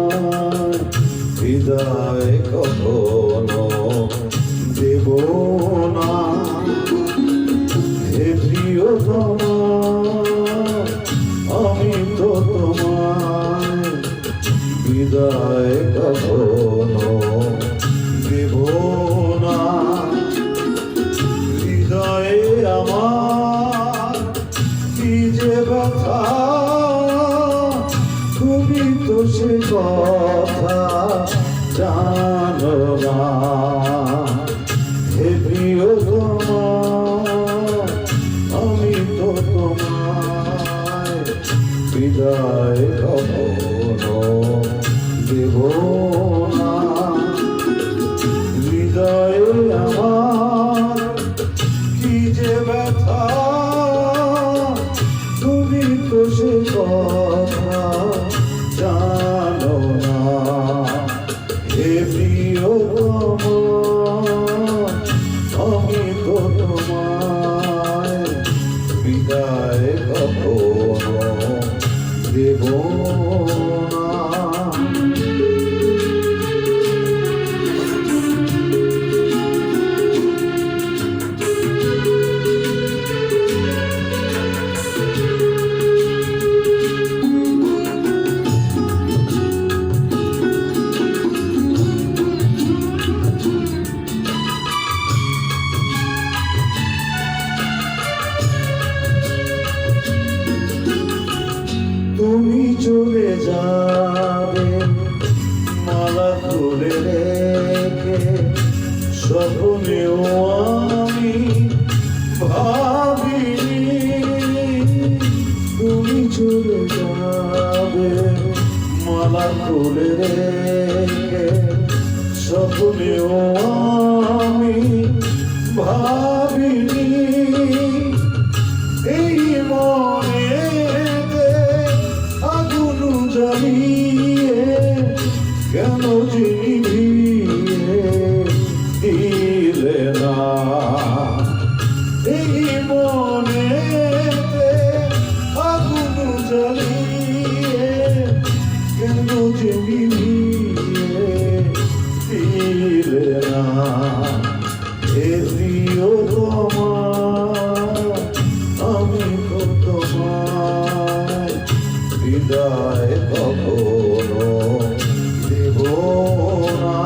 তোমায় বিদায় কখনো দেব না। হে প্রিয়তমা, আমি তো তোমায় বিদায় কখনো দেব না। হৃদয়ে আমার কি যে ব্যথা, তুমি তো সে কথা জানো না। হে প্রিয়তমা, আমি তো তোমায় বিদায় কখনো দেব না। হৃদয়ে আমার কি যে ব্যথা, তুমি তো সে কথা জানো না। হে প্রিয়তমা, আমি তো তোমায় বিদায় কখনো দেব না। তুমি চলে যাবে মালা খুলে রেখে, স্বপ্নেও আমি ভাবিনি তুমি চলে যাবে মালা খুলে রেখে, স্বপ্নেও আমি ভাবিনি। এই মনেতে আগুন জ্বালিয়ে কেন জিভিয়ে দিলে না। এই মনেতে আগুন জ্বালিয়ে কেন জিভিয়ে দিলে না। হে প্রিয়তমা, আমি তো তোমায় বিদায় কখনো দেব না।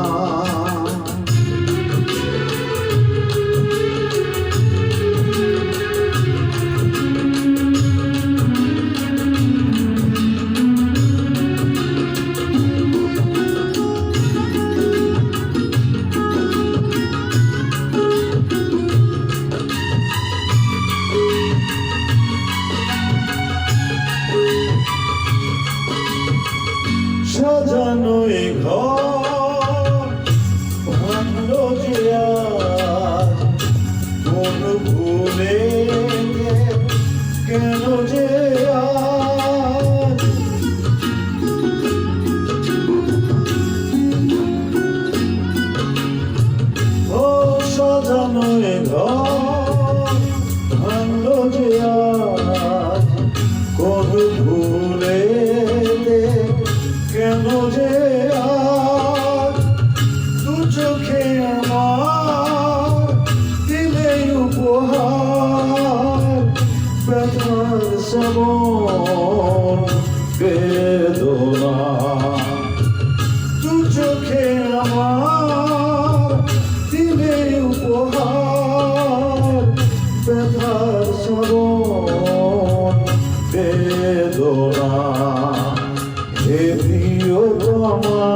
সাজানো এ ঘর ভাঙলো যে আজ, কোন ভুলে কেন যে আজ। ও সাজানো এ ঘর ভাঙলো যে আজ, কোন ভুলে কেন যে আজ। দু চোখে আমার দিলে উপহার, ব্যথার শ্রাবণ বেদনা। দু চোখে আমার দিলে উপহার, ব্যথার শ্রাবণ বেদনা। হে প্রিয়তমা,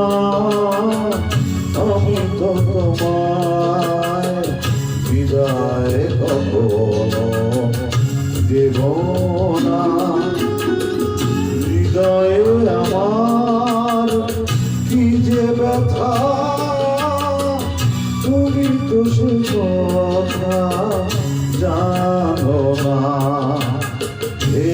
আমি তো তোমায় বিদায় কখনো দেব না। হৃদয়ে আমার কি যে ব্যথা, তুমি তো সে কথা জানো না। হে